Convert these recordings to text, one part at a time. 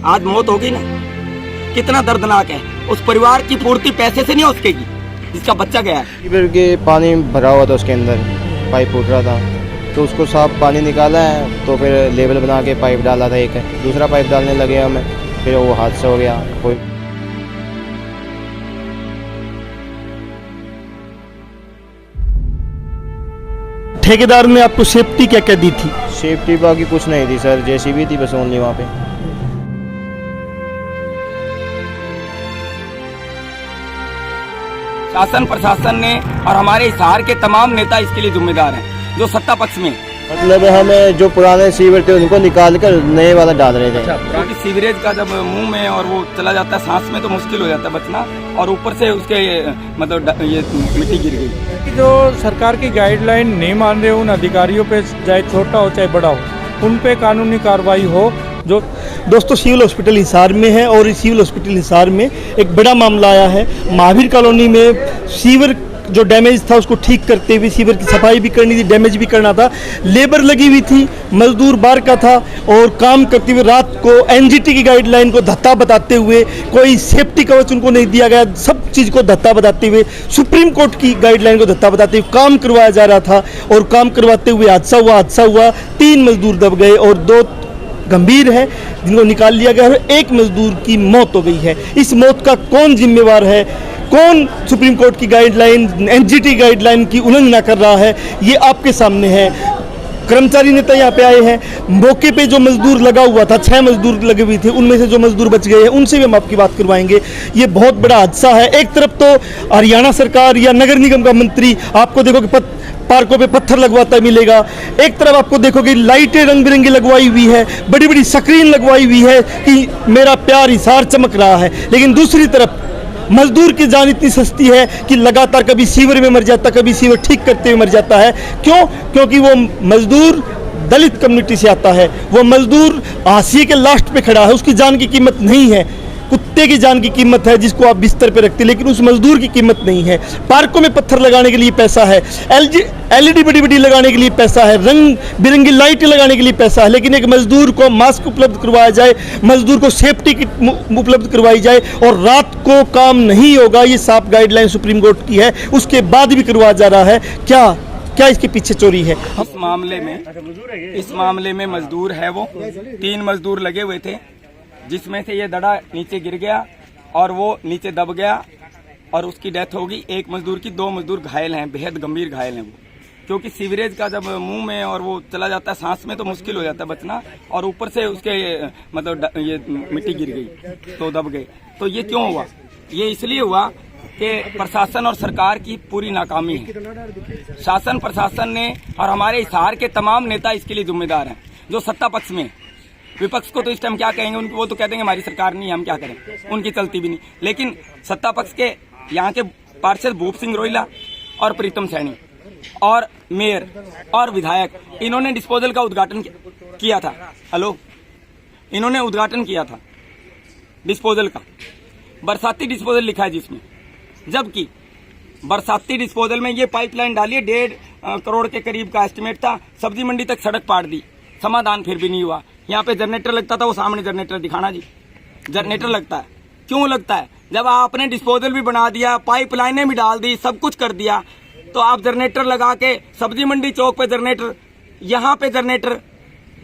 आज मौत होगी ना, कितना दर्दनाक है। उस परिवार की पूर्ति पैसे से नहीं हो सकेगी जिसका बच्चा गया है। टीबर के पानी भरा हुआ था, उसके अंदर पाइप फूट रहा था, तो उसको साफ पानी निकाला है, तो फिर लेवल बना के पाइप डाला था, एक दूसरा पाइप डालने लगे हमें, फिर वो हादसा हो गया। कोई ठेकेदार ने आपको सेफ्टी क्या क्या दी थी? सेफ्टी बाकी कुछ नहीं थी सर, जेसीबी थी बस ओनली वहाँ पे। शासन प्रशासन ने और हमारे हिसार के तमाम नेता इसके लिए जिम्मेदार हैं, जो सत्ता पक्ष में। मतलब हमें जो पुराने सीवर थे उनको निकाल कर नए वाला डाल रहे थे, क्योंकि सीवरेज का जब मुंह में और वो चला जाता है सांस में तो मुश्किल हो जाता है बचना, और ऊपर से उसके मतलब ये मिट्टी गिर गई। जो सरकार की गाइडलाइन नहीं मान रहे उन अधिकारियों पे, चाहे छोटा हो चाहे बड़ा हो, उन पे कानूनी कार्रवाई हो। जो दोस्तों सिविल हॉस्पिटल हिसार में है और इस सिविल हॉस्पिटल हिसार में एक बड़ा मामला आया है। महावीर कॉलोनी में सीवर जो डैमेज था उसको ठीक करते हुए सीवर की सफाई भी करनी थी, डैमेज भी करना था, लेबर लगी हुई थी, मजदूर बाहर का था, और काम करते हुए रात को एनजीटी की गाइडलाइन को धत्ता बताते हुए, कोई सेफ्टी कवच उनको नहीं दिया गया, सब चीज़ को धत्ता बताते हुए, सुप्रीम कोर्ट की गाइडलाइन को धत्ता बताते हुए काम करवाया जा रहा था, और काम करवाते हुए हादसा हुआ। 3 मजदूर दब गए और 2 गंभीर है जिनको निकाल लिया गया है, 1 मजदूर की मौत हो गई है। इस मौत का कौन जिम्मेवार है, कौन सुप्रीम कोर्ट की गाइडलाइन, एनजीटी गाइडलाइन की उल्लंघना कर रहा है, ये आपके सामने है। कर्मचारी नेता यहाँ पे आए हैं, मौके पे जो मजदूर लगा हुआ था, 6 मजदूर लगे हुए थे, उनमें से जो मजदूर बच गए हैं उनसे भी हम आपकी बात करवाएंगे। ये बहुत बड़ा हादसा है। एक तरफ तो हरियाणा सरकार या नगर निगम का मंत्री आपको देखो कि पार्कों पे पत्थर लगवाता मिलेगा, एक तरफ आपको देखोगे लाइटें रंग बिरंगी लगवाई हुई है, बड़ी बड़ी स्क्रीन लगवाई हुई है कि मेरा प्यार हिसार चमक रहा है, लेकिन दूसरी तरफ मजदूर की जान इतनी सस्ती है कि लगातार कभी सीवर में मर जाता, कभी सीवर ठीक करते हुए मर जाता है। क्यों? क्योंकि वो मजदूर दलित कम्युनिटी से आता है, वो मजदूर हाशिए के लास्ट पे खड़ा है, उसकी जान की कीमत नहीं है। कुत्ते की जान की कीमत है जिसको आप बिस्तर पे रखते, लेकिन उस मजदूर की कीमत नहीं है। पार्कों में पत्थर लगाने के लिए पैसा है, एलईडी बड़ी बड़ी लगाने के लिए पैसा है, रंग बिरंगी लाइटें लगाने के लिए पैसा है, लेकिन एक मजदूर को मास्क उपलब्ध करवाया जाए, मजदूर को सेफ्टी किट उपलब्ध करवाई जाए, और रात को काम नहीं होगा, ये साफ गाइडलाइन सुप्रीम कोर्ट की है, उसके बाद भी करवाया जा रहा है। क्या इसके पीछे चोरी है? इस मामले में मजदूर है वो 3 मजदूर लगे हुए थे, जिसमें से ये दड़ा नीचे गिर गया और वो नीचे दब गया और उसकी डेथ होगी। 1 मजदूर की, 2 मजदूर घायल हैं, बेहद गंभीर घायल हैं वो, क्योंकि सीवरेज का जब मुंह में और वो चला जाता है सांस में तो मुश्किल हो जाता है बचना, और ऊपर से उसके मतलब ये मिट्टी गिर गई तो दब गए। तो ये क्यों हुआ? ये इसलिए हुआ कि प्रशासन और सरकार की पूरी नाकामी है। शासन प्रशासन ने और हमारे हिसार के तमाम नेता इसके लिए जिम्मेदार हैं, जो सत्ता पक्ष में। विपक्ष को तो इस टाइम क्या कहेंगे, उनको वो तो कहते हैं हमारी सरकार नहीं, हम क्या करें, उनकी चलती भी नहीं। लेकिन सत्ता पक्ष के यहाँ के पार्षद भूप सिंह रोहिला और प्रीतम सैनी और मेयर और विधायक, इन्होंने डिस्पोजल का उद्घाटन किया था। इन्होंने उद्घाटन किया था डिस्पोजल का, बरसाती डिस्पोजल लिखा है जिसमें, जबकि बरसाती डिस्पोजल में ये पाइपलाइन डाली है, 1.5 करोड़ के करीब का एस्टिमेट था, सब्जी मंडी तक सड़क पाट दी, समाधान फिर भी नहीं हुआ। यहाँ पे जनरेटर लगता था, वो सामने जनरेटर दिखाना जी, जनरेटर लगता है। क्यों लगता है? जब आपने डिस्पोजल भी बना दिया, पाइपलाइनें भी डाल दी, सब कुछ कर दिया, तो आप जनरेटर लगा के सब्जी मंडी चौक पे जनरेटर, यहाँ पे जनरेटर,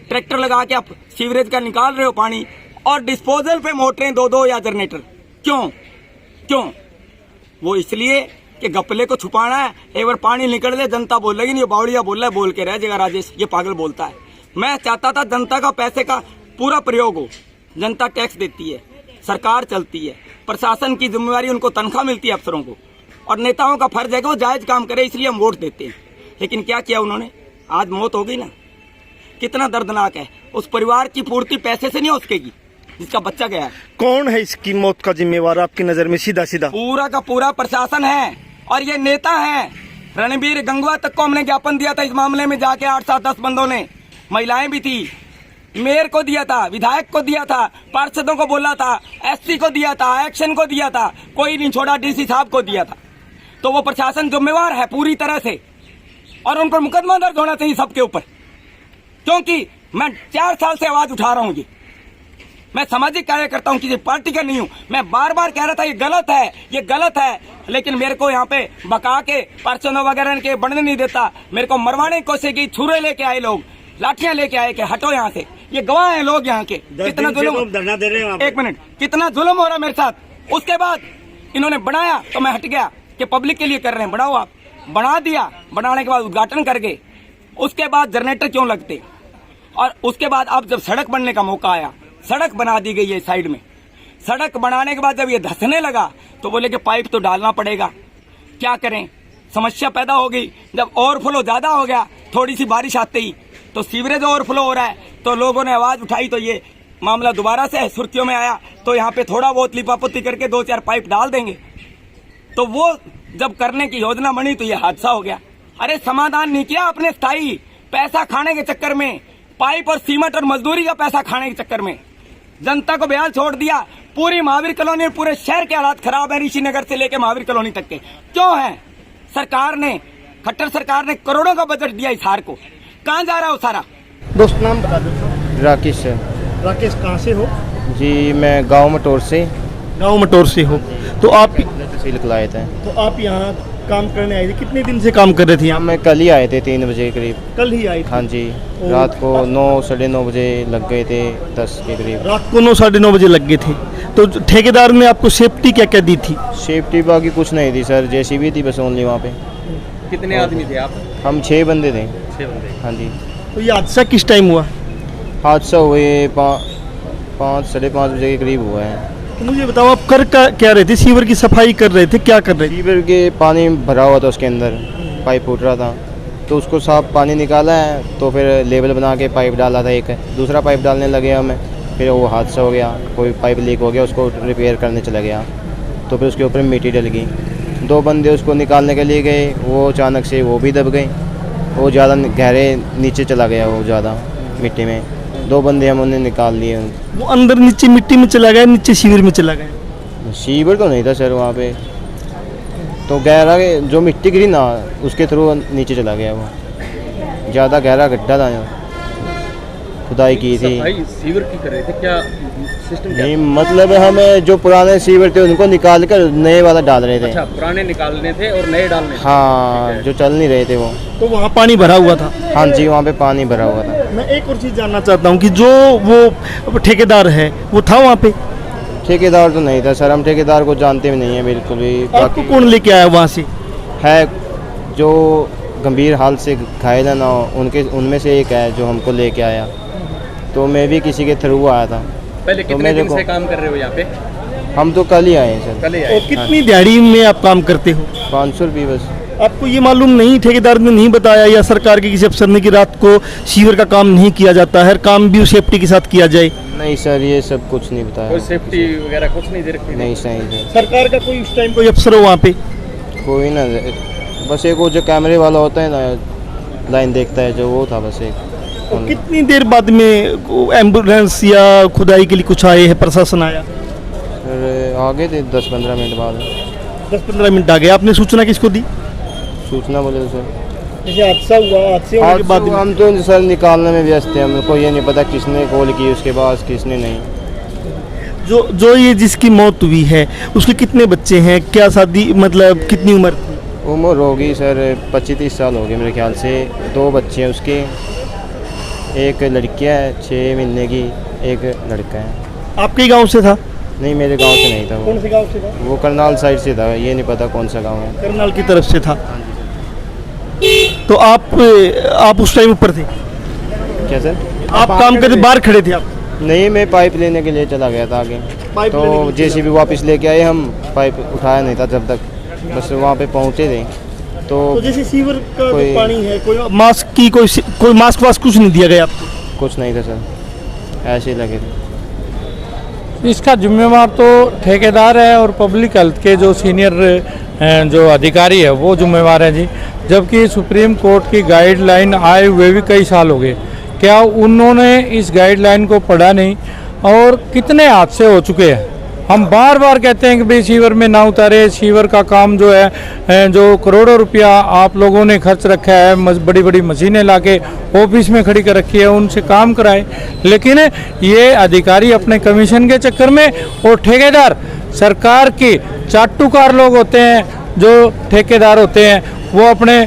ट्रैक्टर लगा के आप सीवरेज का निकाल रहे हो पानी, और डिस्पोजल पे मोटरें 2-2 या जनरेटर। क्यों? वो इसलिए कि गपले को छुपाना है। एक बार पानी निकल जाए जनता बोलेगी नहीं, बावड़िया बोल रहा है, बोल के रह जाएगा राजेश, ये पागल बोलता है। मैं चाहता था जनता का पैसे का पूरा प्रयोग हो, जनता टैक्स देती है, सरकार चलती है, प्रशासन की जिम्मेवारी, उनको तनख्वाह मिलती है अफसरों को, और नेताओं का फर्ज है कि वो जायज काम करे, इसलिए हम वोट देते हैं। लेकिन क्या किया उन्होंने? आज मौत हो गई ना, कितना दर्दनाक है। उस परिवार की पूर्ति पैसे से नहीं हो सकेगी जिसका बच्चा गया है। कौन है इसकी मौत का जिम्मेवार आपकी नजर में? सीधा पूरा का पूरा प्रशासन है, और ये नेता है। रणबीर गंगवा तक को हमने ज्ञापन दिया था इस मामले में जाके, 8-7-10 बंदों ने, महिलाएं भी थी, मेयर को दिया था, विधायक को दिया था, पार्षदों को बोला था, एससी को दिया था, एक्शन को दिया था, कोई नहीं छोड़ा, डीसी साहब को दिया था। तो वो प्रशासन जिम्मेवार है पूरी तरह से, और उन पर मुकदमा दर्ज होना चाहिए सबके ऊपर, क्योंकि मैं 4 साल से आवाज उठा रहा हूँ। मैं सामाजिक कार्य करता हूँ, किसी पार्टी का नहीं हूँ। मैं बार बार कह रहा था ये गलत है, ये गलत है, लेकिन मेरे को यहाँ पे बका के पर्चनों वगैरह के बढ़ने नहीं देता। मेरे को मरवाने की कोशिश की, छुरे लेके आए लोग, लाठियां लेके आए कि हटो यहाँ से। ये गवाह हैं लोग यहाँ के, कितना जुल्म, धरना दे रहे हैं। एक मिनट, कितना जुल्म हो रहा मेरे साथ। उसके बाद इन्होंने बनाया तो मैं हट गया कि पब्लिक के लिए कर रहे हैं, बढ़ाओ आप। बना दिया, बनाने के बाद उद्घाटन कर गए। उसके बाद जनरेटर क्यों लगते, और उसके बाद अब जब सड़क बनने का मौका आया, सड़क बना दी गई है साइड में। सड़क बनाने के बाद जब ये धंसने लगा तो बोले कि पाइप तो डालना पड़ेगा। क्या करें, समस्या पैदा हो गई। जब ओवरफ्लो ज्यादा हो गया, थोड़ी सी बारिश आते ही तो सीवरेज ओवरफ्लो हो रहा है, तो लोगों ने आवाज उठाई, तो ये मामला दोबारा से सुर्खियों में आया। तो यहाँ पे थोड़ा बहुत लिपापोती करके 2-4 पाइप डाल देंगे। तो वो जब करने की योजना बनी तो ये हादसा हो गया। अरे समाधान नहीं किया आपने, स्थायी पैसा खाने के चक्कर में, पाइप और सीमेंट और मजदूरी का पैसा खाने के चक्कर में जनता को बेहाल छोड़ दिया। पूरी महावीर कॉलोनी और पूरे शहर के हालात खराब है, ऋषि नगर से लेकर महावीर कॉलोनी तक के। क्यों है? सरकार ने, खट्टर सरकार ने करोड़ों का बजट दिया इस हार को, कहाँ जा रहा है वो सारा? दोस्त नाम बता दो। राकेश से। राकेश कहाँ से हो? जी मैं गांव मटोर से। गांव मटोर से हो, तो आप तहसील कलायत है। तो आप यहाँ काम करने आए थे, कितने दिन से काम कर रहे थे यहाँ? मैं कल ही आए थे 3 बजे के करीब। कल ही आए थे? हाँ जी, रात को 9 साढ़े 9 बजे लग गए थे, 10 के करीब। रात को 9 साढ़े 9 बजे लग गए थे। तो ठेकेदार ने आपको सेफ्टी क्या क्या दी थी? सेफ्टी बाकी कुछ नहीं थी सर, जेसीबी थी बस ओनली वहाँ पे। कितने आदमी थे आप? हम 6 बंदे थे। 6 बंदे। हाँ जी। तो ये हादसा किस टाइम हुआ? हादसा हुए 5 साढ़े 5 बजे के करीब हुआ है। तो मुझे बताओ, आप कर क्या रहे थे? सीवर की सफाई कर रहे थे, क्या कर रहे थे? सीवर के पानी भरा हुआ था, उसके अंदर पाइप फूट रहा था, तो उसको साफ पानी निकाला है, तो फिर लेवल बना के पाइप डाला था। एक दूसरा पाइप डालने लगे हमें, फिर वो हादसा हो गया। कोई पाइप लीक हो गया, उसको रिपेयर करने चला गया, तो फिर उसके ऊपर मिट्टी डल गई। 2 बंदे उसको निकालने के लिए गए, वो अचानक से वो भी दब गए। वो ज़्यादा गहरे नीचे चला गया, वो ज़्यादा मिट्टी में। 2 बंदे हम उन्हें निकाल लिए। वो अंदर नीचे मिट्टी में चला गया, नीचे सीवर में चला गया? सीवर तो नहीं था सर वहाँ पे, तो गहरा जो मिट्टी गिरी ना उसके थ्रू नीचे चला गया। वो ज़्यादा गहरा गड्ढा था, खुदाई की थी। सीवर की कर रहे थे क्या? सिस्टम नहीं, मतलब हमें जो पुराने सीवर थे उनको निकाल कर नए वाला डाल रहे थे। अच्छा, पुराने निकालने थे और नए डालने थे। हाँ, जो चल नहीं रहे थे वो। तो वहाँ पानी भरा हुआ था? हाँ जी, वहाँ पे पानी भरा हुआ था। मैं एक और चीज़ जानना चाहता हूँ कि जो वो ठेकेदार है वो था वहाँ पे? ठेकेदार तो नहीं था सर, हम ठेकेदार को जानते भी नहीं है बिल्कुल भी। आपको कौन लेके आया वहाँ से? है जो गंभीर हाल से घायल है ना, उनमें से एक है जो हमको लेके आया। तो मैं भी किसी के थ्रू आया था। पहले कितने दिन से काम कर रहे हो यहाँ पे? हम तो कल ही आए हैं सर। कल ही आए। और कितनी दिहाड़ी में आप काम करते हो? 500 रुपये बस। आपको ये मालूम नहीं, ठेकेदार ने नहीं बताया या सरकार के किसी अफसर ने कि रात को सीवर का काम नहीं किया जाता, हर काम भी सेफ्टी के साथ किया जाए? नहीं सर, ये सब कुछ नहीं बताया। कोई सेफ्टी वगैरह कुछ नहीं दे रखी? नहीं सही सर। सरकार का कोई उस टाइम कोई अफसर हो वहाँ पे? कोई ना, बस एक वो जो कैमरे वाला होता है ना, लाइन देखता है जो, वो था बस एक। तो कितनी देर बाद में एम्बुलेंस या खुदाई के लिए कुछ आए हैं, प्रशासन आया? फिर आगे थे 10-15 मिनट बाद। 10-15 मिनट आ गए। आपने सूचना किसको दी? सूचना बोले तो सर जैसे हादसा हुआ, हादसे होने के बाद हम तो सर निकालने में व्यस्त थे। हमको ये नहीं पता किसने कॉल की उसके बाद, किसने नहीं। जो ये जिसकी मौत हुई है उसके कितने बच्चे हैं, क्या शादी, मतलब कितनी उम्र थी? उम्र होगी सर 25-30 साल हो गए मेरे ख्याल से। 2 बच्चे हैं उसके, एक लड़कियां है 6 महीने की, एक लड़का है। आपके गांव से था? नहीं, मेरे गांव से नहीं था वो। कौन से गांव से था? वो करनाल साइड से था, ये नहीं पता कौन सा गांव है। करनाल की तरफ से था। तो आप उस टाइम ऊपर थे? क्या सर? आप काम करते बाहर खड़े थे आप? नहीं, मैं पाइप लेने के लिए चला गया था आगे। पाइप लेने के तो लिए जेसीबी वापस लेके आए हम, पाइप उठाया नहीं था जब तक, बस वहाँ पे पहुँचे थे। तो तो जैसे सीवर का जो कोई- पानी है, कोई मास्क की कोई मास्क वास्क कुछ नहीं दिया गया आपको? कुछ नहीं था सर, ऐसे ही लगे थे। इसका जिम्मेवार तो ठेकेदार है और पब्लिक हेल्थ के जो सीनियर जो अधिकारी है वो जिम्मेवार है जी। जबकि सुप्रीम कोर्ट की गाइडलाइन आए हुए भी कई साल हो गए, क्या उन्होंने इस गाइडलाइन को पढ़ा नहीं? और कितने हादसे हो चुके हैं हम बार बार कहते हैं कि भाई सीवर में ना उतारे, सीवर का काम जो है जो करोड़ों रुपया आप लोगों ने खर्च रखा है, बड़ी बड़ी मशीनें लाके ऑफिस में खड़ी कर रखी है, उनसे काम कराए। लेकिन ये अधिकारी अपने कमीशन के चक्कर में और ठेकेदार सरकार की चाटुकार लोग होते हैं, जो ठेकेदार होते हैं वो अपने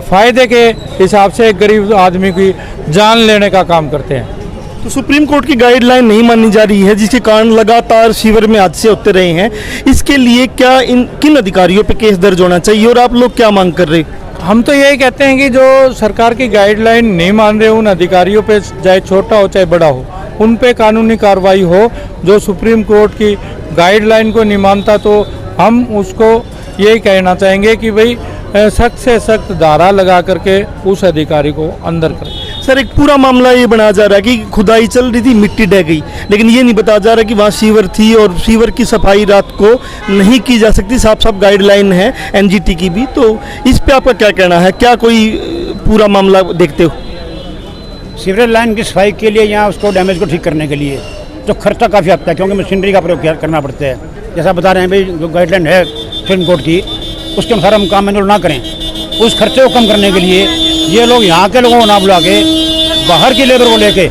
फ़ायदे के हिसाब से एक गरीब आदमी की जान लेने का काम करते हैं। तो सुप्रीम कोर्ट की गाइडलाइन नहीं मानी जा रही है, जिसके कारण लगातार सीवर में हादसे होते रहे हैं। इसके लिए क्या किन अधिकारियों पे केस दर्ज होना चाहिए और आप लोग क्या मांग कर रहे हैं? हम तो यही कहते हैं कि जो सरकार की गाइडलाइन नहीं मान रहे उन अधिकारियों पे, चाहे छोटा हो चाहे बड़ा हो, उन पे कानूनी कार्रवाई हो। जो सुप्रीम कोर्ट की गाइडलाइन को नहीं मानता तो हम उसको यही कहना चाहेंगे कि भाई सख्त से सख्त धारा लगा करके उस अधिकारी को अंदर करें। सर, एक पूरा मामला ये बनाया जा रहा है कि खुदाई चल रही थी, मिट्टी ढह गई, लेकिन ये नहीं बताया जा रहा कि वहाँ सीवर थी और सीवर की सफाई रात को नहीं की जा सकती। साफ साफ गाइडलाइन है एनजीटी की भी। तो इस पे आपका क्या कहना है? क्या कोई पूरा मामला देखते हो? सीवरेज लाइन की सफाई के लिए यहाँ उसको डैमेज को ठीक करने के लिए जो खर्चा काफ़ी आता है, क्योंकि मशीनरी का प्रयोग करना पड़ता है। जैसा बता रहे हैं भाई, जो गाइडलाइन है सुप्रीम कोर्ट की, उसके अनुसार हम काम मैनुअल ना करें। उस खर्चे को कम करने के लिए ये लोग यहाँ के लोगों को ना बुला के बाहर की लेबर को लेके,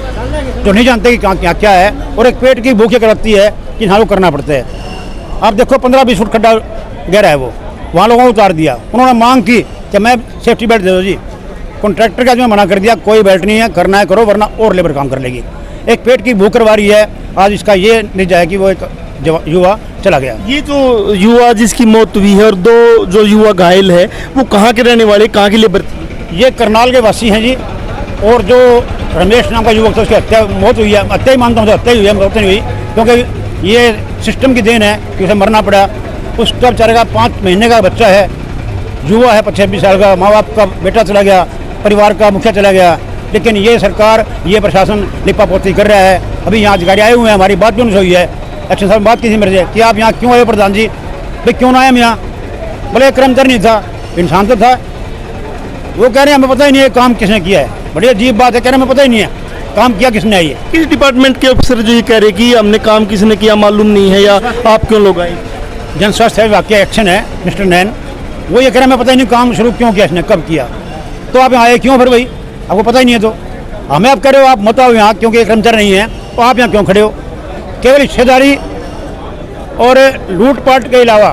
जो नहीं जानते कि क्या क्या है, और एक पेट की भूख करती है कि हाँ वो करना पड़ता है। आप देखो 15-20 फुट खड्डा गहरा है, वो वहाँ लोगों को उतार दिया। उन्होंने मांग की कि मैं सेफ्टी बेल्ट दे दो जी। कॉन्ट्रैक्टर का जो मना कर दिया, कोई बेल्ट नहीं है, करना है करो वरना और लेबर काम कर लेगी। एक पेट की भूख करवा रही है। आज इसका ये नतीजा है कि वो एक युवा चला गया। ये जो युवा जिसकी मौत हुई है और 2 जो युवा घायल है, वो कहाँ के रहने वाले, कहाँ के लेबर? ये करनाल के वासी हैं जी। और जो रमेश नाम का युवक था, उसकी मौत हुई है। हत्या ही मानता हूँ, हत्या ही हुई है, मौत नहीं हुई, क्योंकि ये सिस्टम की देन है कि उसे मरना पड़ा। उसका बेचारे का 5 महीने का बच्चा है, युवा है 25-26 साल का, माँ बाप का बेटा चला गया, परिवार का मुखिया चला गया। लेकिन ये सरकार, ये प्रशासन लिपा पोती कर रहा है। अभी यहाँ अधिकारी आए हुए हैं, हमारी बात भी उनसे हुई है। एक्शन साहब बात की थी मेरे से कि आप यहाँ क्यों आए प्रधान जी? भाई क्यों ना आए हम यहाँ? बोले कर्मचारी नहीं था, इंसान तो था। वो कह रहे हैं हमें पता ही नहीं है काम किसने किया है। बड़ी अजीब बात है, कह रहे हैं हमें पता ही नहीं है काम किया किसने है। किस डिपार्टमेंट के अफसर जो ये कह रहे कि हमने काम किसने किया मालूम नहीं है, या आप क्यों लोग आए? जन स्वास्थ्य विभाग के एक्शन है मिस्टर नैन, वो ये कह रहे हैं हमें पता ही नहीं काम शुरू क्यों किया, इसने कब किया। तो आप यहाँ आए क्यों? फिर भाई आपको पता ही नहीं है तो हमें आप कह रहे हो आप मत आओ यहाँ, क्योंकि कर्मचारी नहीं है, तो आप यहाँ क्यों खड़े हो? केवल हिस्सेदारी और लूटपाट के अलावा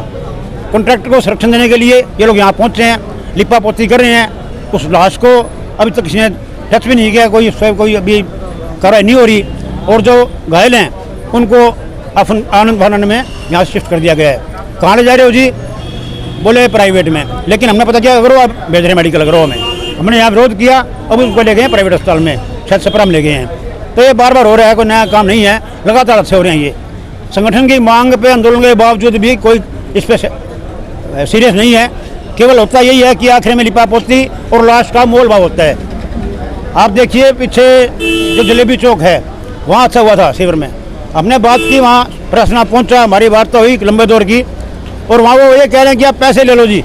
कॉन्ट्रैक्टर को संरक्षण देने के लिए ये लोग यहाँ पहुँच रहे हैं, लिपा पोती कर रहे हैं। उस लाश को अभी तक किसी ने टच भी नहीं किया, कोई अभी कार्रवाई नहीं हो रही। और जो घायल हैं उनको आनंद भवन में यहाँ शिफ्ट कर दिया गया है। कहाँ ले जा रहे हो जी? बोले प्राइवेट में। लेकिन हमने पता किया अगर वो आप भेज रहे मेडिकल अग्रह में, हमने यहाँ विरोध किया, अब उसको ले गए हैं प्राइवेट अस्पताल में, शायद सपरा में ले गए हैं। तो ये बार बार हो रहा है, कोई नया काम नहीं है, लगातार अच्छे हो रहे हैं। ये संगठन की मांग पे आंदोलन के बावजूद भी कोई इस पर सीरियस नहीं है। केवल होता यही है कि आखिर में लिपा पोती और लाश का मोल भाव होता है। आप देखिए पीछे जो जलेबी चौक है, वहाँ अच्छा हुआ था सीवर में, हमने बात की, वहाँ प्रश्न पहुँचा, हमारी वार्ता हुई लंबे दौर की, और वहाँ वो ये कह रहे हैं कि आप पैसे ले लो जी,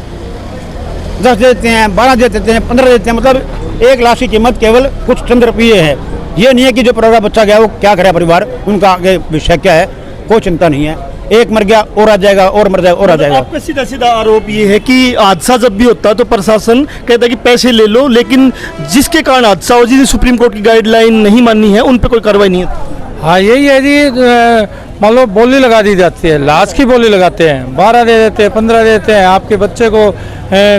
10 देते हैं, 12 देते हैं, 15 देते हैं, मतलब एक लाश की कीमत केवल कुछ चंद रुपये है। ये नहीं है कि जो परिवार बच्चा गया वो क्या करे परिवार, उनका आगे विषय क्या है, कोई चिंता नहीं है। एक मर गया और आ जाएगा, और मर जाएगा और आ जाएगा। आपका सीधा सीधा आरोप ये है कि हादसा जब भी होता है तो प्रशासन कहता है कि पैसे ले लो, लेकिन जिसके कारण हादसा हो, जिसने सुप्रीम कोर्ट की गाइडलाइन नहीं मानी है, उन पर कोई कार्रवाई नहीं है। हाँ यही है जी, मान लो बोली लगा दी जाती है, लाश की बोली लगाते हैं, 12 दे देते हैं, 15 देते हैं, आपके बच्चे को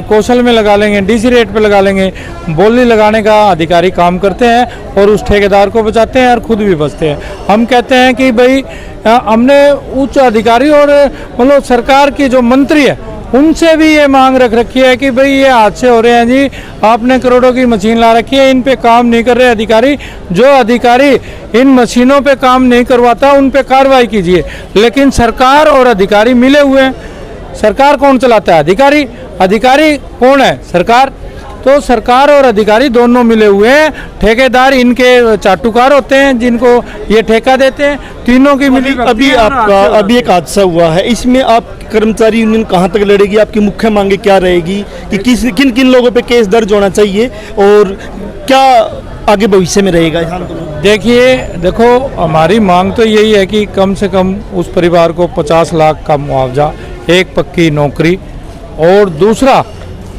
कौशल में लगा लेंगे, डीसी रेट पे लगा लेंगे। बोली लगाने का अधिकारी काम करते हैं और उस ठेकेदार को बचाते हैं और खुद भी बचते हैं। हम कहते हैं कि भाई हमने उच्च अधिकारी और मतलब सरकार की जो मंत्री है उनसे भी ये मांग रख रखी है कि भाई ये हादसे हो रहे हैं जी, आपने करोड़ों की मशीन ला रखी है, इन पे काम नहीं कर रहे अधिकारी, जो अधिकारी इन मशीनों पे काम नहीं करवाता उन पे कार्रवाई कीजिए। लेकिन सरकार और अधिकारी मिले हुए हैं। सरकार कौन चलाता है? अधिकारी। अधिकारी कौन है? सरकार। तो सरकार और अधिकारी दोनों मिले हुए हैं। ठेकेदार इनके चाटुकार होते हैं जिनको ये ठेका देते हैं, तीनों की मिली अभी एक हादसा हुआ है, इसमें आप कर्मचारी यूनियन कहाँ तक लड़ेगी? आपकी मुख्य मांगे क्या रहेगी कि किन किन लोगों पे केस दर्ज होना चाहिए और क्या आगे भविष्य में रहेगा? देखो हमारी मांग तो यही है कि कम से कम उस परिवार को 50 लाख का मुआवजा, एक पक्की नौकरी, और दूसरा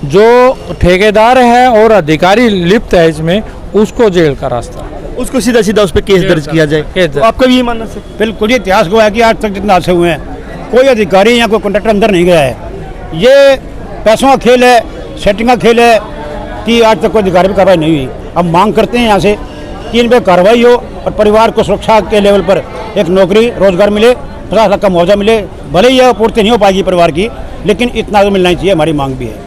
जो ठेकेदार है और अधिकारी लिप्त है इसमें उसको जेल का रास्ता, उसको सीधा सीधा उस पर केस दर्ज किया जाए। तो आपका भी ये मानना है? बिल्कुल, ये इतिहास को है कि आज तक जितने हादसे हुए हैं कोई अधिकारी या कोई कॉन्ट्रैक्टर अंदर नहीं गया है। ये पैसों का खेल है, सेटिंग का खेल है कि आज तक कोई अधिकारी पर कार्रवाई नहीं हुई। हम मांग करते हैं यहाँ से कि इन पर कार्रवाई हो और परिवार को सुरक्षा के लेवल पर एक नौकरी रोजगार मिले, 50 लाख का मुआवजा मिले। भले ही यह पूर्ति नहीं हो पाएगी परिवार की, लेकिन इतना तो मिलना ही चाहिए, हमारी मांग भी है।